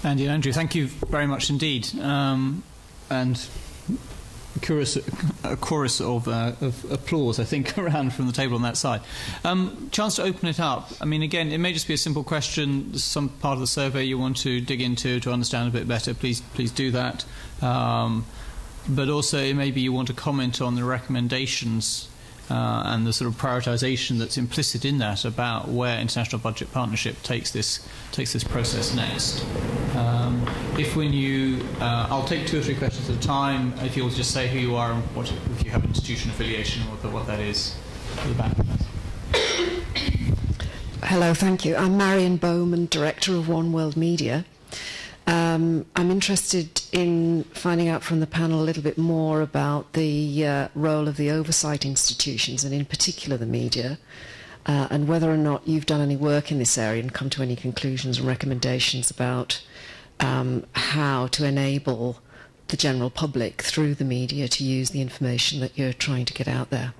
Andy and Andrew, thank you very much indeed. And a chorus of applause, I think, around from the table on that side. Chance to open it up. I mean, again, it may just be a simple question, some part of the survey you want to dig into to understand a bit better. Please do that. But also, maybe you want to comment on the recommendations and the sort of prioritisation that's implicit in that about where international budget partnership takes this process next. I'll take 2 or 3 questions at a time. If you'll just say who you are and if you have institution affiliation, what that is. At the back. Hello, thank you. I'm Marion Bowman, Director of One World Media. I'm interested in finding out from the panel a little bit more about the role of the oversight institutions, and in particular the media, and whether or not you've done any work in this area and come to any conclusions and recommendations about how to enable the general public through the media to use the information that you're trying to get out there.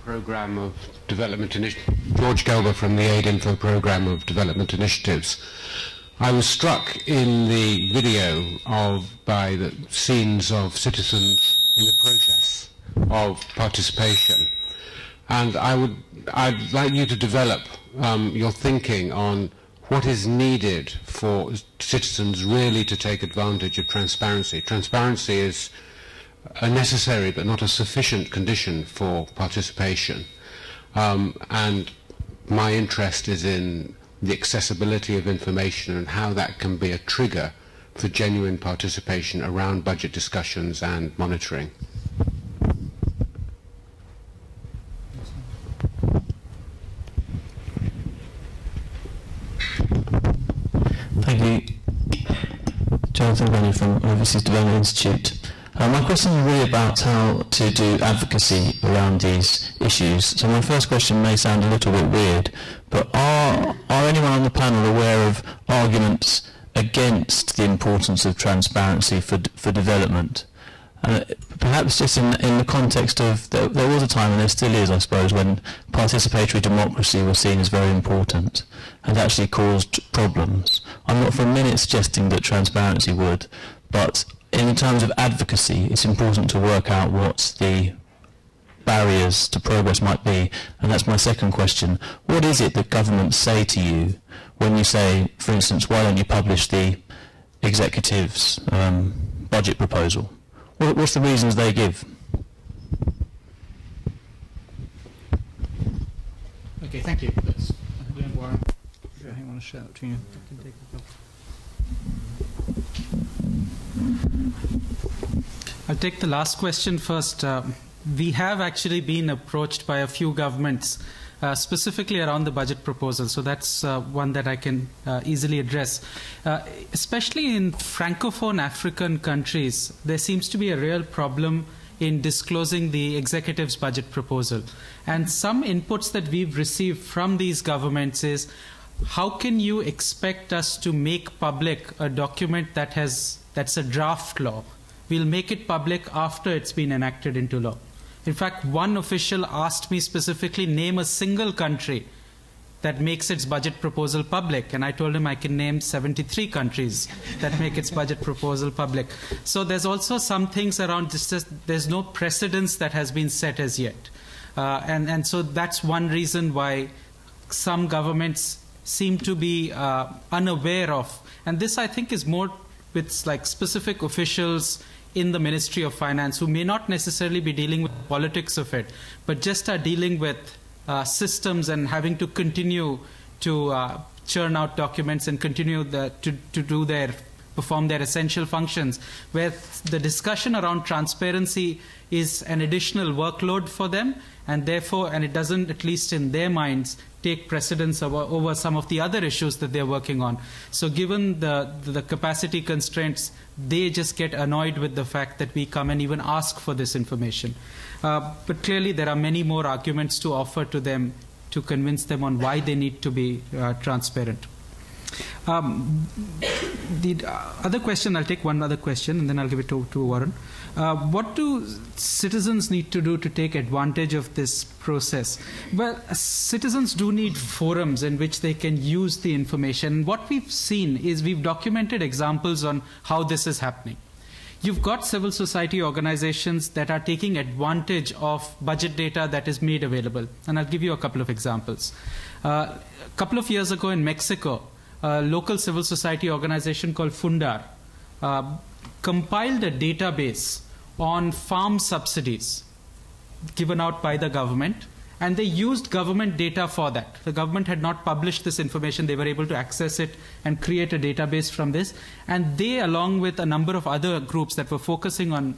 Program of Development George Gelber from the Aid Info Program of Development Initiatives. I was struck in the video by the scenes of citizens in the process of participation, and I'd like you to develop your thinking on what is needed for citizens really to take advantage of transparency. Transparency is a necessary but not a sufficient condition for participation. And my interest is in the accessibility of information and how that can be a trigger for genuine participation around budget discussions and monitoring. Thank you. Jonathan Benny from Overseas Development Institute. My question is really about how to do advocacy around these issues. So my first question may sound a little bit weird, but are anyone on the panel aware of arguments against the importance of transparency for development? Perhaps just in the context of, there was a time, and there still is, I suppose, when participatory democracy was seen as very important and actually caused problems. I'm not for a minute suggesting that transparency would, but in terms of advocacy, it's important to work out what the barriers to progress might be. And that's my second question. What is it that governments say to you when you say, for instance, why don't you publish the executive's budget proposal? What's the reasons they give? Okay, thank you. Warren, do you want to share that between you? I can take it. I'll take the last question first. We have actually been approached by a few governments, specifically around the budget proposal, so that's one that I can easily address. Especially in Francophone African countries, there seems to be a real problem in disclosing the executive's budget proposal. And some inputs that we've received from these governments is, how can you expect us to make public a document that's a draft law? We'll make it public after it's been enacted into law. In fact, one official asked me specifically, name a single country that makes its budget proposal public. And I told him I can name 73 countries that make its budget proposal public. So there's also some things around this, there's no precedence that has been set as yet. And so that's one reason why some governments seem to be unaware of. And this, I think, is more with like specific officials in the Ministry of Finance who may not necessarily be dealing with politics of it, but just are dealing with systems and having to continue to churn out documents and continue to perform their essential functions, where the discussion around transparency is an additional workload for them, and therefore, and it doesn't, at least in their minds, take precedence over some of the other issues that they're working on. So given the capacity constraints, they just get annoyed with the fact that we come and even ask for this information. But clearly there are many more arguments to offer to them to convince them on why they need to be transparent. The other question, I'll take one other question and then I'll give it to Warren. What do citizens need to do to take advantage of this process? Well, citizens do need forums in which they can use the information. What we've seen is we've documented examples on how this is happening. You've got civil society organizations that are taking advantage of budget data that is made available. And I'll give you a couple of examples. A couple of years ago in Mexico, a local civil society organization called Fundar compiled a database on farm subsidies given out by the government, and they used government data for that. The government had not published this information. They were able to access it and create a database from this. And they, along with a number of other groups that were focusing on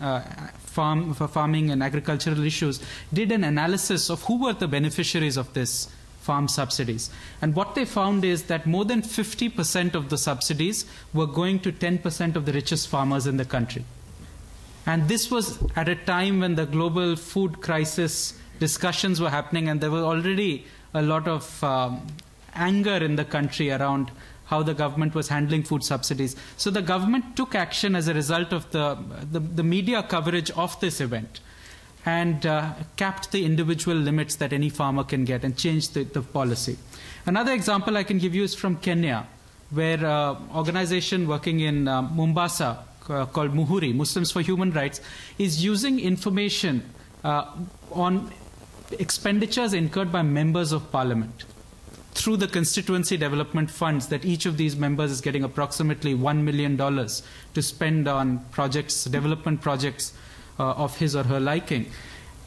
farming and agricultural issues, did an analysis of who were the beneficiaries of this farm subsidies. And what they found is that more than 50% of the subsidies were going to 10% of the richest farmers in the country. And this was at a time when the global food crisis discussions were happening, and there was already a lot of anger in the country around how the government was handling food subsidies. So the government took action as a result of the media coverage of this event, and capped the individual limits that any farmer can get and changed the policy. Another example I can give you is from Kenya, where an organization working in Mombasa called Muhuri, Muslims for Human Rights, is using information on expenditures incurred by members of parliament through the constituency development funds that each of these members is getting approximately $1 million to spend on projects, development projects of his or her liking.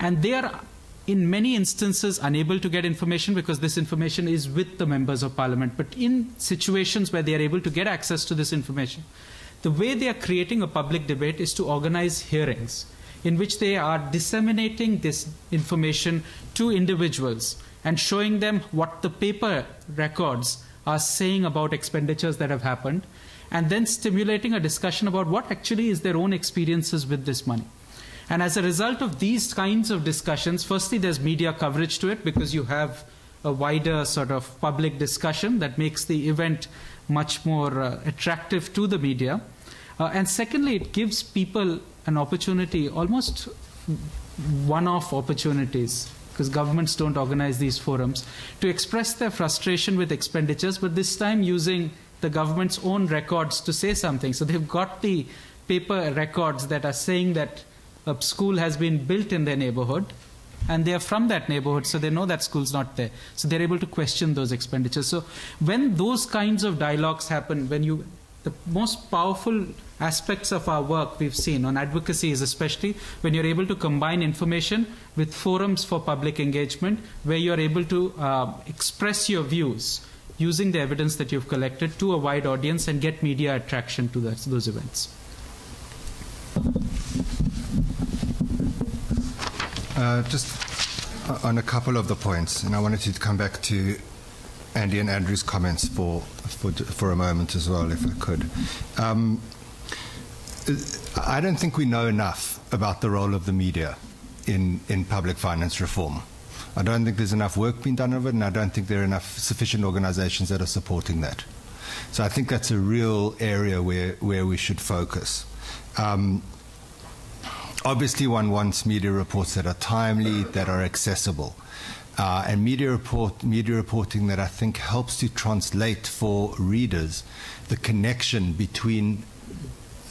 And they are, in many instances, unable to get information because this information is with the members of parliament. But in situations where they are able to get access to this information, the way they are creating a public debate is to organize hearings in which they are disseminating this information to individuals and showing them what the paper records are saying about expenditures that have happened, and then stimulating a discussion about what actually is their own experiences with this money. And as a result of these kinds of discussions, firstly, there's media coverage to it because you have a wider sort of public discussion that makes the event much more attractive to the media. And secondly, it gives people an opportunity, almost one-off opportunities, because governments don't organize these forums, to express their frustration with expenditures, but this time using the government's own records to say something. So they've got the paper records that are saying that a school has been built in their neighborhood, and they are from that neighborhood, so they know that school's not there. So they're able to question those expenditures. So when those kinds of dialogues happen, the most powerful aspects of our work we've seen on advocacy is especially when you're able to combine information with forums for public engagement, where you're able to express your views using the evidence that you've collected to a wide audience and get media attraction to those events. Just on a couple of the points, and I wanted to come back to Andy and Andrew's comments for a moment as well, if I could. I don't think we know enough about the role of the media in public finance reform. I don't think there's enough work being done of it, and I don't think there are enough sufficient organizations that are supporting that. So I think that's a real area where we should focus. Obviously, one wants media reports that are timely, that are accessible. And media reporting that I think helps to translate for readers the connection between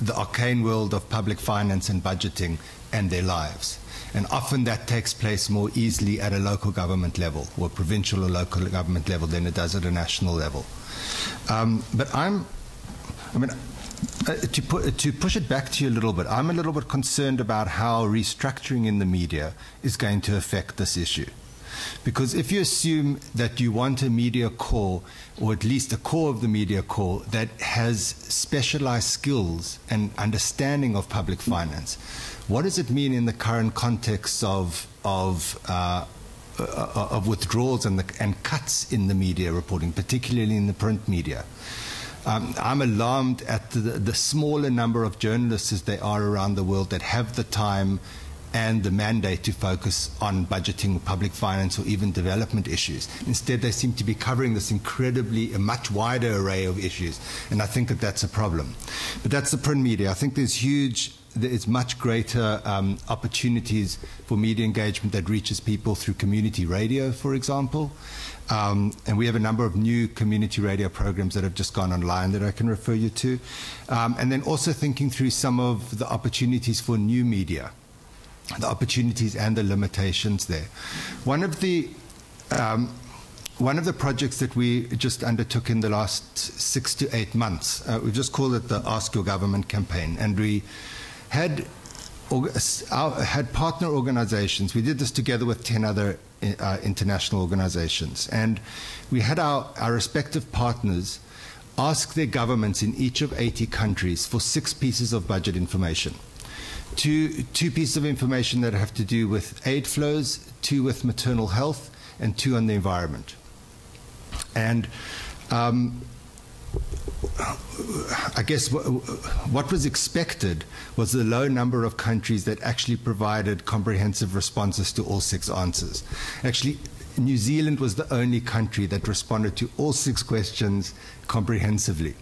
the arcane world of public finance and budgeting and their lives. And often that takes place more easily at a local government level, or provincial or local government level, than it does at a national level. To push it back to you a little bit, I'm a little bit concerned about how restructuring in the media is going to affect this issue. Because if you assume that you want a media core, or at least a core of the media core, that has specialized skills and understanding of public finance, what does it mean in the current context of withdrawals and cuts in the media reporting, particularly in the print media? I'm alarmed at the smaller number of journalists as they are around the world that have the time and the mandate to focus on budgeting, public finance, or even development issues. Instead, they seem to be covering this a much wider array of issues, and I think that that's a problem. But that's the print media. I think there is much greater opportunities for media engagement that reaches people through community radio, for example. And we have a number of new community radio programs that have just gone online that I can refer you to. And then also thinking through some of the opportunities for new media, the opportunities and the limitations there. One of the projects that we just undertook in the last 6 to 8 months, we just called it the Ask Your Government campaign, and we had partner organizations. We did this together with 10 other international organizations, and we had our respective partners ask their governments in each of 80 countries for 6 pieces of budget information. Two pieces of information that have to do with aid flows, 2 with maternal health, and 2 on the environment. And I guess what was expected was the low number of countries that actually provided comprehensive responses to all 6 answers. Actually, New Zealand was the only country that responded to all 6 questions comprehensively.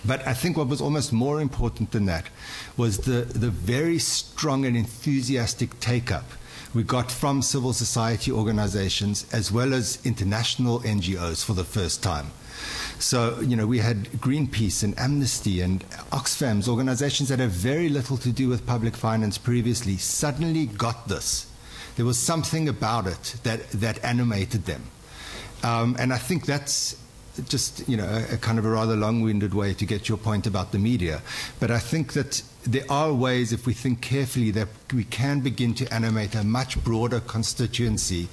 But I think what was almost more important than that was the very strong and enthusiastic take-up we got from civil society organizations as well as international NGOs for the first time. So, we had Greenpeace and Amnesty and Oxfam's, organizations that have very little to do with public finance previously, suddenly got this. There was something about it that animated them. And I think that's just, a kind of a rather long-winded way to get your point about the media. But I think that there are ways, if we think carefully, that we can begin to animate a much broader constituency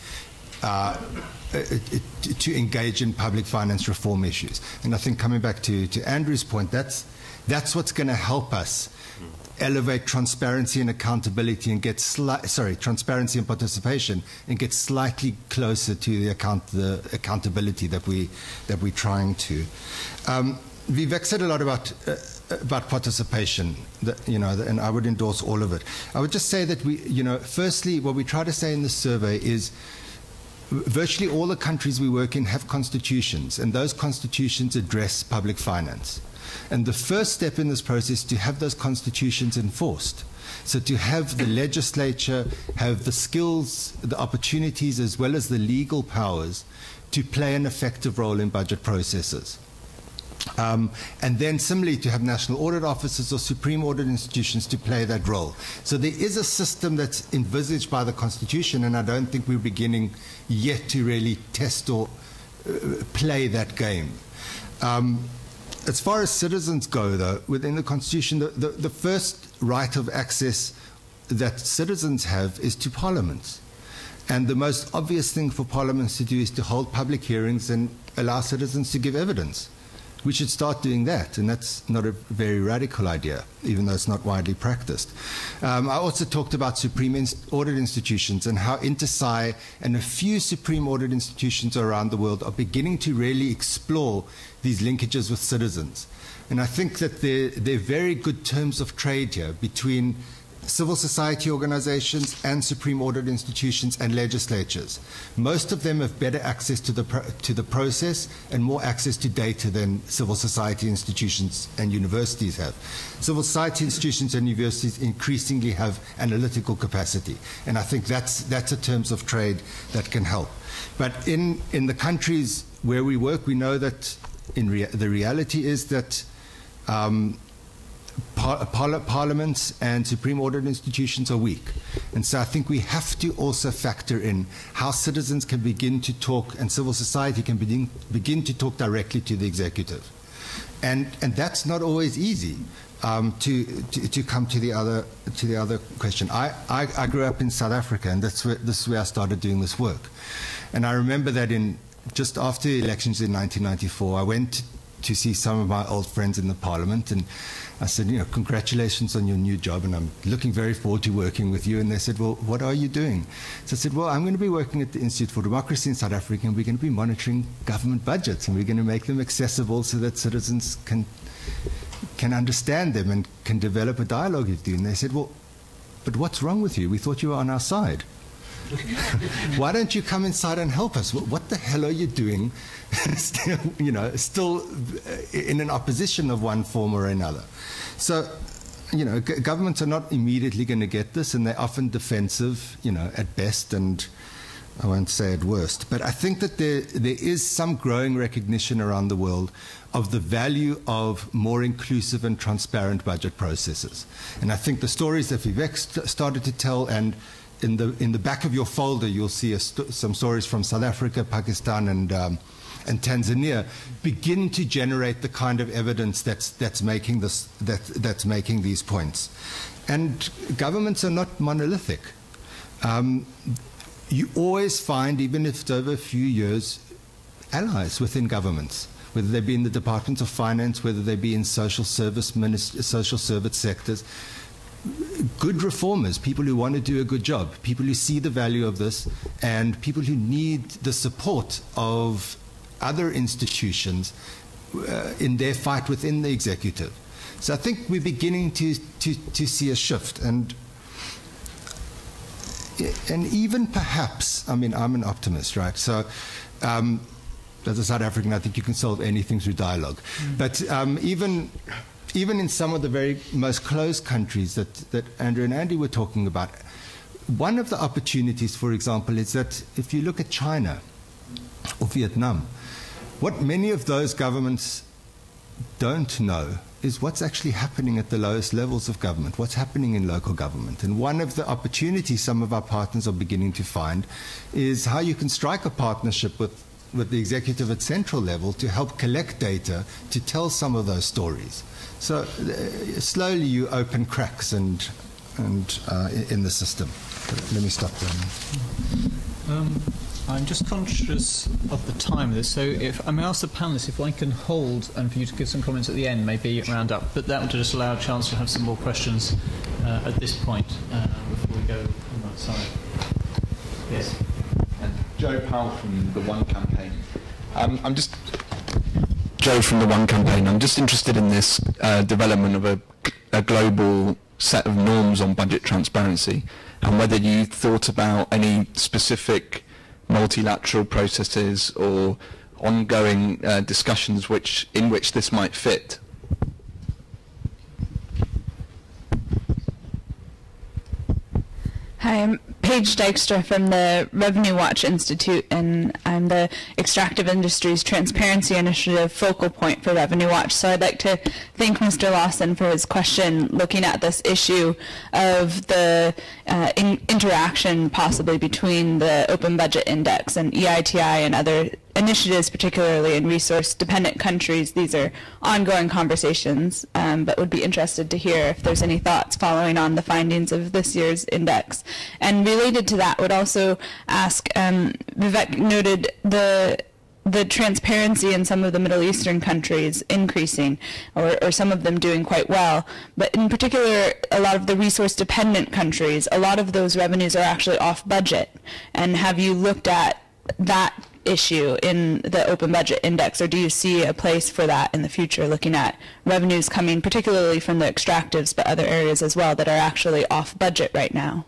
to engage in public finance reform issues. And I think, coming back to Andrew's point, that's what's going to help us elevate transparency and accountability and transparency and participation, and get slightly closer to the accountability that we're trying to. Vivek said a lot about participation, and I would endorse all of it. I would just say that firstly, what we try to say in this survey is virtually all the countries we work in have constitutions, and those constitutions address public finance. And the first step in this process is to have those constitutions enforced. So to have the legislature have the skills, the opportunities, as well as the legal powers to play an effective role in budget processes. And then similarly to have national audit officers or supreme audit institutions to play that role. So there is a system that's envisaged by the Constitution, and I don't think we're beginning yet to really test or play that game. As far as citizens go, though, within the Constitution, the first right of access that citizens have is to parliaments. And the most obvious thing for parliaments to do is to hold public hearings and allow citizens to give evidence. We should start doing that, and that's not a very radical idea, even though it's not widely practiced. I also talked about supreme audit institutions and how InterSci and a few supreme audit institutions around the world are beginning to really explore these linkages with citizens. And I think that there are very good terms of trade here between civil society organizations and supreme audit institutions and legislatures. Most of them have better access to the process and more access to data than civil society institutions and universities have. Civil society institutions and universities increasingly have analytical capacity, and I think that's a terms of trade that can help. But in the countries where we work, we know that the reality is that parliaments and supreme audit institutions are weak. And so I think we have to also factor in how citizens can begin to talk, and civil society can begin to talk directly to the executive. And that's not always easy. To come to the other question, I grew up in South Africa, and this is where I started doing this work. And I remember that just after the elections in 1994, I went to see some of my old friends in the parliament, and I said, congratulations on your new job, and I'm looking very forward to working with you. And they said, well, what are you doing? So I said, well, I'm going to be working at the Institute for Democracy in South Africa, and we're going to be monitoring government budgets, and we're going to make them accessible so that citizens can understand them and can develop a dialogue with you. And they said, well, but what's wrong with you? We thought you were on our side. Why don't you come inside and help us? What the hell are you doing? still in an opposition of one form or another. So, governments are not immediately going to get this, and they're often defensive, at best, and I won't say at worst. But I think that there is some growing recognition around the world of the value of more inclusive and transparent budget processes. And I think the stories that Vivek started to tell, and in the back of your folder, you'll see some stories from South Africa, Pakistan, and Tanzania, begin to generate the kind of evidence that's making these points. And governments are not monolithic. You always find, even if it's over a few years, allies within governments, whether they be in the Department of Finance, whether they be in social service sectors. Good reformers, people who want to do a good job, people who see the value of this, and people who need the support of other institutions in their fight within the executive. So I think we're beginning to see a shift, and even perhaps, I'm an optimist, right? So as a South African, I think you can solve anything through dialogue. But even in some of the very most closed countries that Andrew and Andy were talking about, one of the opportunities, for example, is that if you look at China or Vietnam, what many of those governments don't know is what's actually happening at the lowest levels of government, what's happening in local government. And one of the opportunities some of our partners are beginning to find is how you can strike a partnership with the executive at central level to help collect data to tell some of those stories. So slowly you open cracks and in the system. Let me stop there. I'm just conscious of the time of this, so if I may ask the panelists if I can hold and for you to give some comments at the end, maybe round up, but that would just allow a chance to have some more questions at this point before we go on that side. Yes. Joe Powell from the One Campaign. Joe from the One Campaign. I'm just interested in this development of a global set of norms on budget transparency, and whether you thought about any specific multilateral processes or ongoing discussions in which this might fit. Hi, I'm Paige Dykstra from the Revenue Watch Institute, and I'm the Extractive Industries Transparency Initiative focal point for Revenue Watch. So I'd like to thank Mr. Lawson for his question looking at this issue of the interaction possibly between the Open Budget Index and EITI and other initiatives, particularly in resource-dependent countries. These are ongoing conversations, but would be interested to hear if there's any thoughts following on the findings of this year's index. And related to that, would also ask, Vivek noted the transparency in some of the Middle Eastern countries increasing, or some of them doing quite well. But in particular, a lot of the resource-dependent countries, a lot of those revenues are actually off budget. And have you looked at that issue in the Open Budget Index, or do you see a place for that in the future, looking at revenues coming particularly from the extractives, but other areas as well that are actually off budget right now?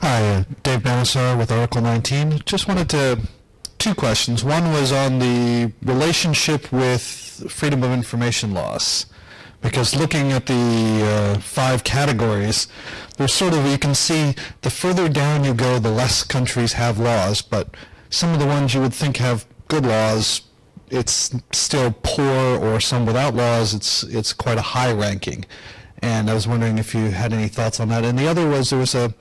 Hi, Dave Banisar with Article 19. Just wanted two questions. One was on the relationship with freedom of information laws. Because looking at the 5 categories, there's sort of, you can see the further down you go, the less countries have laws, but some of the ones you would think have good laws, it's still poor, or some without laws, it's quite a high ranking. And I was wondering if you had any thoughts on that. And the other was, there was a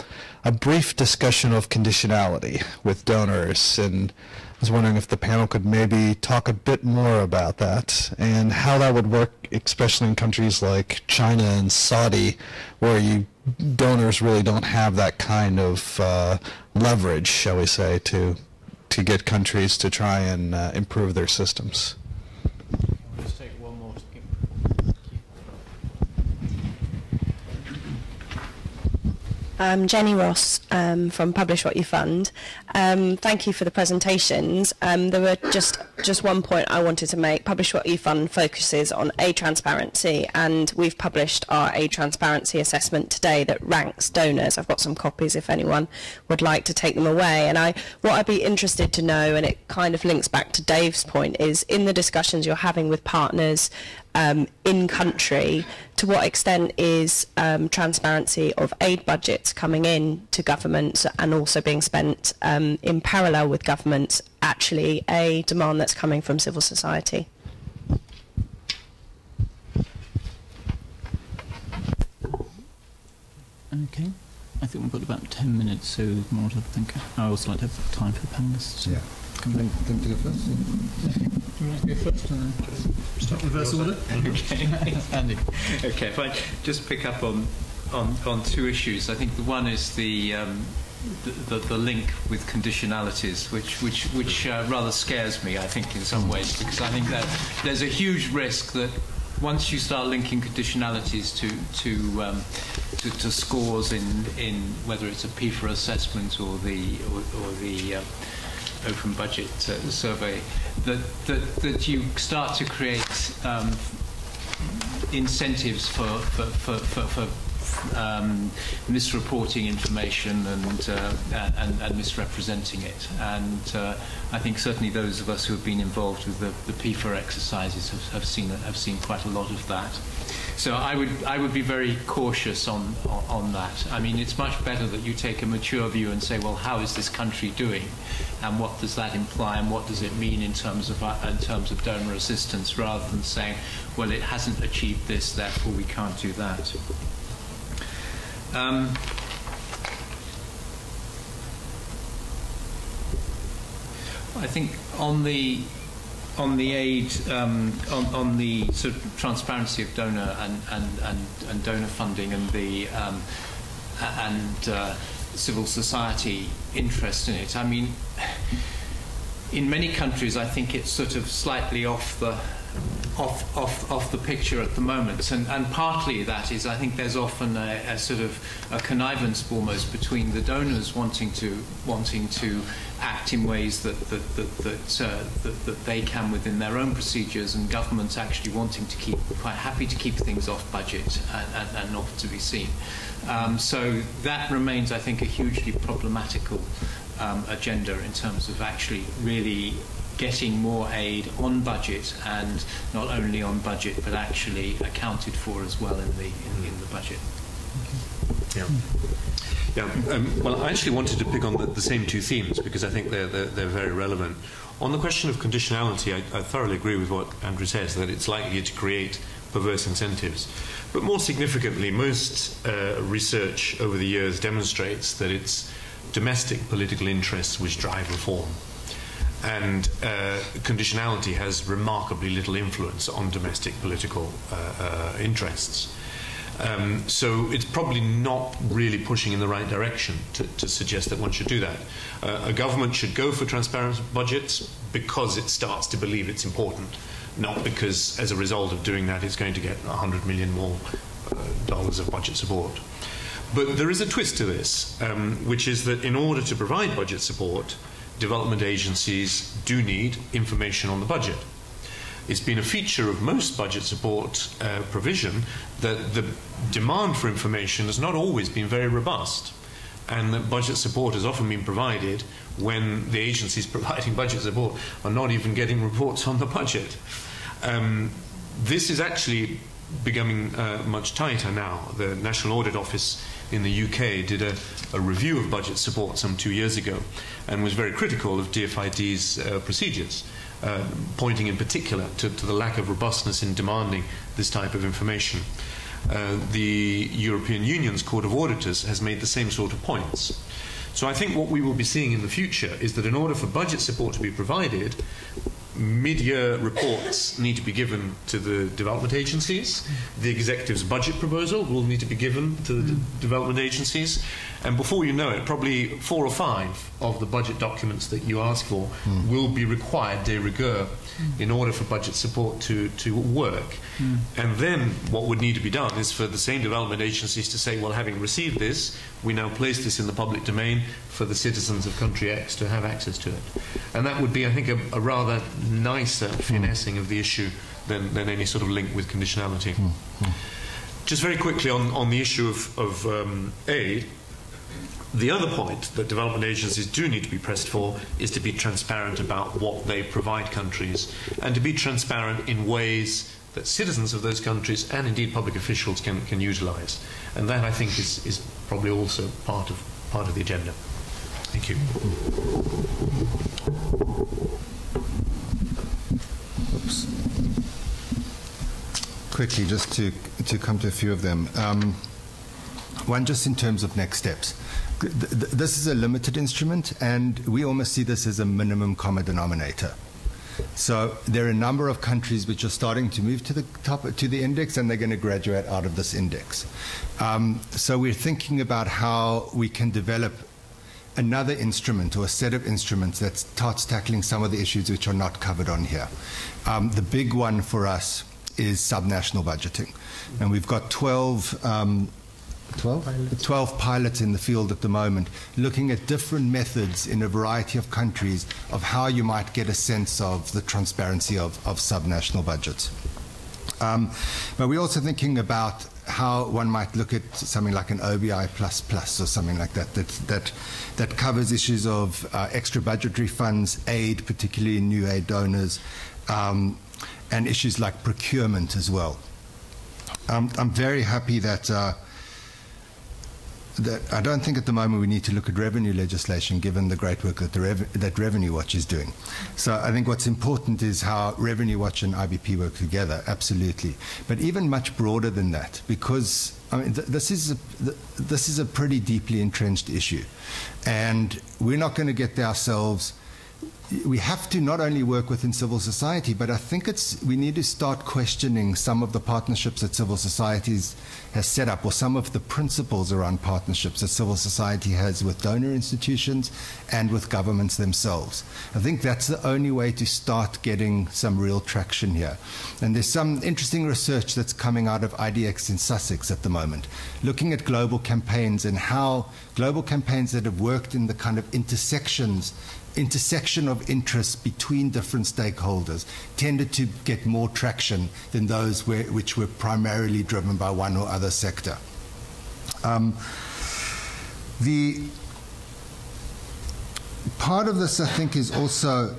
brief discussion of conditionality with donors, and I was wondering if the panel could maybe talk a bit more about that and how that would work, especially in countries like China and Saudi, where donors really don't have that kind of leverage, shall we say, to get countries to try and improve their systems. I'll just take one more. I'm Jenny Ross from Publish What You Fund. Thank you for the presentations. There were just one point I wanted to make. Publish What You Fund focuses on aid transparency, and we've published our aid transparency assessment today that ranks donors. I've got some copies if anyone would like to take them away. And what I'd be interested to know, and it kind of links back to Dave's point, is in the discussions you're having with partners in country, to what extent is transparency of aid budgets coming in to governments and also being spent in parallel with governments actually a demand that's coming from civil society? Okay. I think we've got about 10 minutes, so more to think. I also like to have time for the panellists. Yeah. Them to go first? Do you want to go first? Start reverse order? Okay. Andy. Okay, if I just pick up on two issues. I think the one is the link with conditionalities, which rather scares me, I think, in some ways, because I think that there's a huge risk that once you start linking conditionalities to scores in whether it's a PIFA assessment or the open budget survey, that you start to create incentives for misreporting information and misrepresenting it. And I think certainly those of us who have been involved with the PIFA exercises have seen quite a lot of that. So I would be very cautious on that. I mean, it's much better that you take a mature view and say, well, how is this country doing, and what does that imply, and what does it mean in terms of donor assistance, rather than saying, well, it hasn't achieved this, therefore we can't do that. I think on the aid, on the sort of transparency of donor and donor funding and the civil society interest in it. I mean, in many countries, I think it's sort of slightly off the picture at the moment, and partly that is, I think there's often a sort of a connivance almost between the donors wanting to act in ways that they can within their own procedures, and governments actually wanting to quite happy to keep things off budget and not to be seen. So that remains, I think, a hugely problematical agenda in terms of actually really getting more aid on budget, and not only on budget but actually accounted for as well in the budget. Yeah. Well, I actually wanted to pick on the same two themes because I think they're very relevant. On the question of conditionality, I thoroughly agree with what Andrew says, that it's likely to create perverse incentives. But more significantly, most research over the years demonstrates that it's domestic political interests which drive reform. And conditionality has remarkably little influence on domestic political interests. So it's probably not really pushing in the right direction to suggest that one should do that. A government should go for transparent budgets because it starts to believe it's important, not because as a result of doing that it's going to get $100 million more dollars of budget support. But there is a twist to this, which is that in order to provide budget support, development agencies do need information on the budget. It's been a feature of most budget support provision that the demand for information has not always been very robust, and that budget support has often been provided when the agencies providing budget support are not even getting reports on the budget. This is actually becoming much tighter now. The National Audit Office in the UK did a review of budget support some 2 years ago and was very critical of DFID's procedures, pointing in particular to the lack of robustness in demanding this type of information. The European Union's Court of Auditors has made the same sort of points. So I think what we will be seeing in the future is that in order for budget support to be provided, mid-year reports need to be given to the development agencies. The executive's budget proposal will need to be given to the development agencies, And before you know it, probably 4 or 5 of the budget documents that you ask for will be required de rigueur in order for budget support to work. And then what would need to be done is for the same development agencies to say, well, having received this, we now place this in the public domain for the citizens of country X to have access to it. And that would be, I think, a rather nicer finessing of the issue than any sort of link with conditionality. Just very quickly on the issue of aid, the other point that development agencies do need to be pressed for is to be transparent about what they provide countries, and to be transparent in ways that citizens of those countries and indeed public officials can utilise. And that, I think, is probably also part of the agenda. Thank you. Oops. Quickly, just to come to a few of them. One, just in terms of next steps. This is a limited instrument, and we almost see this as a minimum common denominator. So there are a number of countries which are starting to move to the top, to the index, and they're going to graduate out of this index. So we're thinking about how we can develop another instrument or a set of instruments that starts tackling some of the issues which are not covered on here. The big one for us is subnational budgeting, and we've got 12 pilots in the field at the moment, looking at different methods in a variety of countries of how you might get a sense of the transparency of subnational budgets. But we're also thinking about how one might look at something like an OBI++ or something like that covers issues of extra budgetary funds, aid, particularly in new aid donors, and issues like procurement as well. I'm very happy that I don't think at the moment we need to look at revenue legislation, given the great work that Revenue Watch is doing. So I think what's important is how Revenue Watch and IBP work together, absolutely. But even much broader than that, because I mean, this is a pretty deeply entrenched issue, and we're not going to get there ourselves. We have to not only work within civil society, but I think we need to start questioning some of the partnerships that civil society has set up, or some of the principles around partnerships that civil society has with donor institutions and with governments themselves. I think that's the only way to start getting some real traction here. And there's some interesting research that's coming out of IDX in Sussex at the moment, looking at global campaigns and how global campaigns that have worked in the kind of intersection of interest between different stakeholders tended to get more traction than those which were primarily driven by one or other sector. The part of this, I think, is also,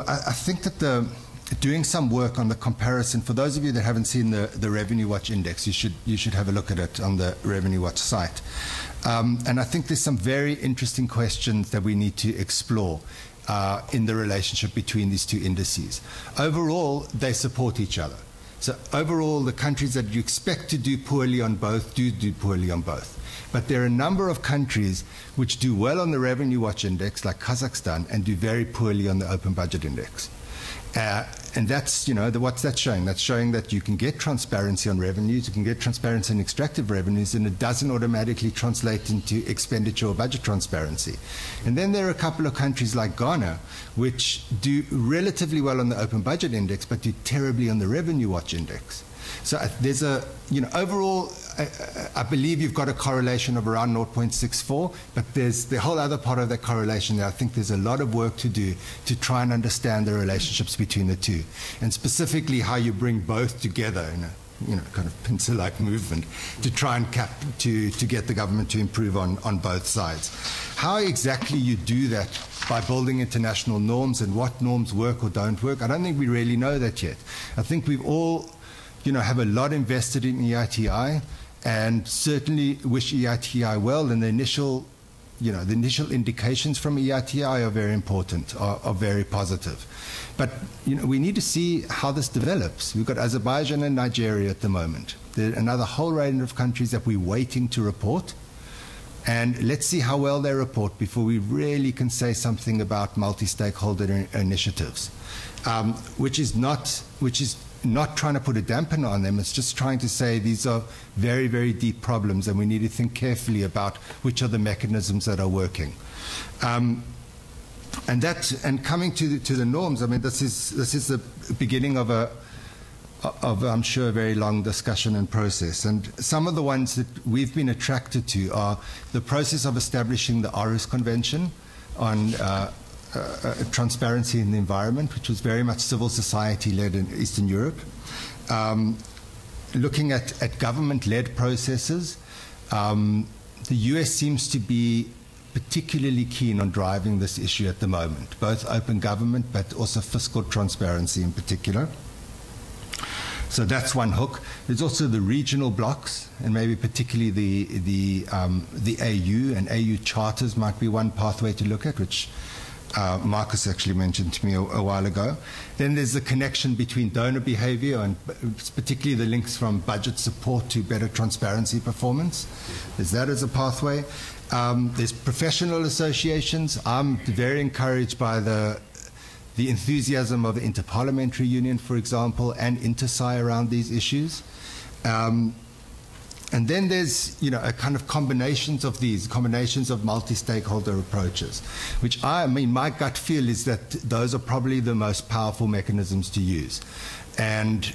I think that doing some work on the comparison, for those of you that haven't seen the Revenue Watch Index, you should have a look at it on the Revenue Watch site. And I think there's some very interesting questions that we need to explore in the relationship between these two indices. Overall, they support each other. So overall, the countries that you expect to do poorly on both do poorly on both. But there are a number of countries which do well on the Revenue Watch Index, like Kazakhstan, and do very poorly on the Open Budget Index. And that's, what's that showing? That's showing that you can get transparency on revenues, you can get transparency in extractive revenues, and it doesn't automatically translate into expenditure or budget transparency. And then there are a couple of countries like Ghana, which do relatively well on the Open Budget Index, but do terribly on the Revenue Watch Index. So there's overall, I believe you've got a correlation of around 0.64, but there's the whole other part of that correlation there. I think there's a lot of work to do to try and understand the relationships between the two, and specifically how you bring both together in a kind of pincer-like movement to try and to get the government to improve on both sides. How exactly you do that by building international norms, and what norms work or don't work, I don't think we really know that yet. I think we've all have a lot invested in EITI, and certainly wish EITI well, and the initial indications from EITI are very important, are very positive. But we need to see how this develops. We've got Azerbaijan and Nigeria at the moment. There are another whole range of countries that we're waiting to report, and let's see how well they report before we really can say something about multi-stakeholder initiatives, which is not trying to put a dampener on them. It's just trying to say these are very, very deep problems, and we need to think carefully about which are the mechanisms that are working. And coming to the norms, I mean, this is the beginning of I'm sure, a very long discussion and process. And some of the ones that we've been attracted to are the process of establishing the Aarhus Convention on transparency in the environment, which was very much civil society-led in Eastern Europe. Looking at government-led processes, the US seems to be particularly keen on driving this issue at the moment, both open government but also fiscal transparency in particular. So that's one hook. There's also the regional blocks, and maybe particularly the AU, and AU charters might be one pathway to look at, which Marcus actually mentioned to me a while ago. Then there's the connection between donor behavior and particularly the links from budget support to better transparency performance. There's that as a pathway. There's professional associations. I'm very encouraged by the enthusiasm of the Interparliamentary Union, for example, and InterSci around these issues. And then there's, a kind of combinations of multi-stakeholder approaches, which my gut feel is that those are probably the most powerful mechanisms to use. And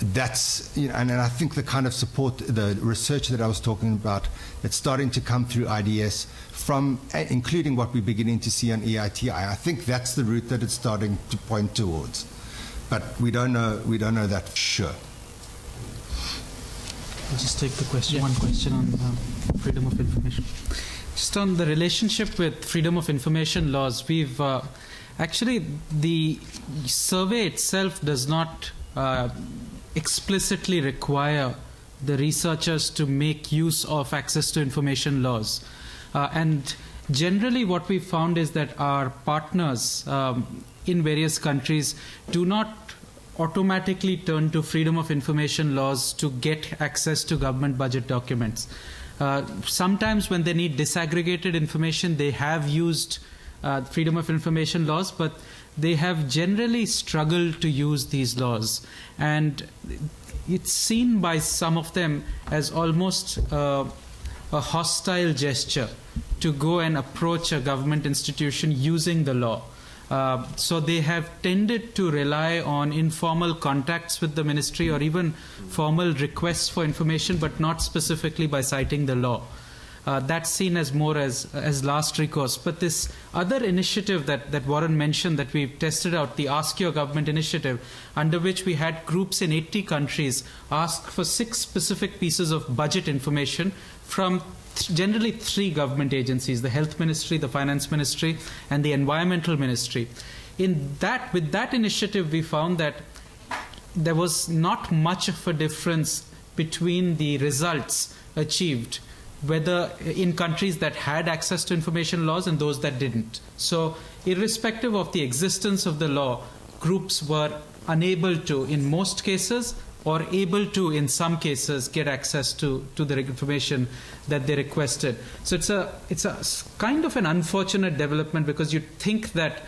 that's, and I think the kind of support, the research that I was talking about, that's starting to come through IDS, from including what we're beginning to see on EITI, I think that's the route that it's starting to point towards. But we don't know that for sure. I'll just take the question. One question on freedom of information. Just on the relationship with freedom of information laws, we've actually, the survey itself does not explicitly require the researchers to make use of access to information laws. And generally what we found is that our partners in various countries do not automatically turn to freedom of information laws to get access to government budget documents. Sometimes when they need disaggregated information, they have used freedom of information laws, but they have generally struggled to use these laws. And it's seen by some of them as almost a hostile gesture to go and approach a government institution using the law. So they have tended to rely on informal contacts with the ministry or even formal requests for information, but not specifically by citing the law. That's seen as more as last recourse. But this other initiative that Warren mentioned that we've tested out, the Ask Your Government initiative, under which we had groups in 80 countries ask for 6 specific pieces of budget information from generally 3 government agencies, the Health Ministry, the Finance Ministry, and the Environmental Ministry. With that initiative, we found that there was not much of a difference between the results achieved, whether in countries that had access to information laws and those that didn't. So irrespective of the existence of the law, groups were unable to, in most cases, or able to, in some cases, get access to the information that they requested. So it's a kind of an unfortunate development, because you'd think that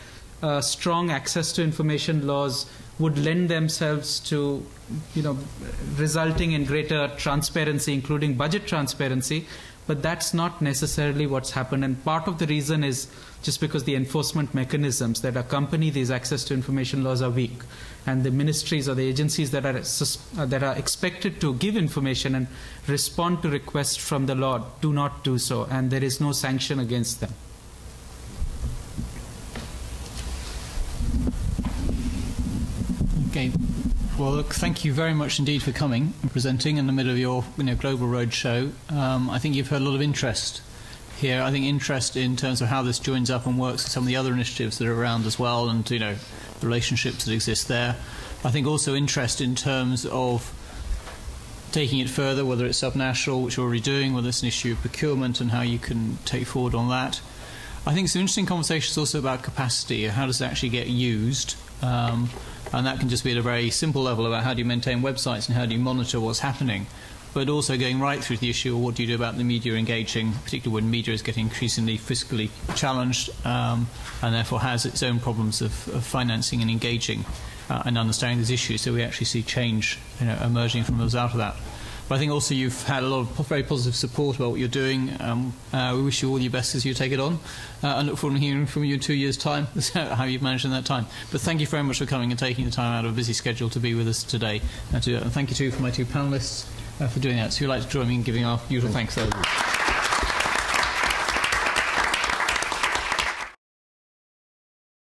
strong access to information laws would lend themselves to, resulting in greater transparency, including budget transparency, but that's not necessarily what's happened. And part of the reason is just because the enforcement mechanisms that accompany these access to information laws are weak, and the ministries or the agencies that are expected to give information and respond to requests from the law do not do so, and there is no sanction against them. Okay. Well, look, thank you very much indeed for coming and presenting in the middle of your global roadshow. I think you've heard a lot of interest here. I think interest in terms of how this joins up and works with some of the other initiatives that are around as well, and the relationships that exist there. I think also interest in terms of taking it further, whether it's subnational, which you're already doing, whether it's an issue of procurement and how you can take forward on that. I think some interesting conversations also about capacity. How does it actually get used? And that can just be at a very simple level about how do you maintain websites and how do you monitor what's happening, but also going right through the issue of what do you do about the media engaging, particularly when media is getting increasingly fiscally challenged and therefore has its own problems of financing and engaging. and understanding these issues, so we actually see change emerging from us out of that. But I think also you've had a lot of very positive support about what you're doing. We wish you all your best as you take it on, and look forward to hearing from you in 2 years' time how you've managed in that time. But thank you very much for coming and taking the time out of a busy schedule to be with us today. And thank you too for my two panellists for doing that. So if you'd like to join me in giving our usual thanks to everybody.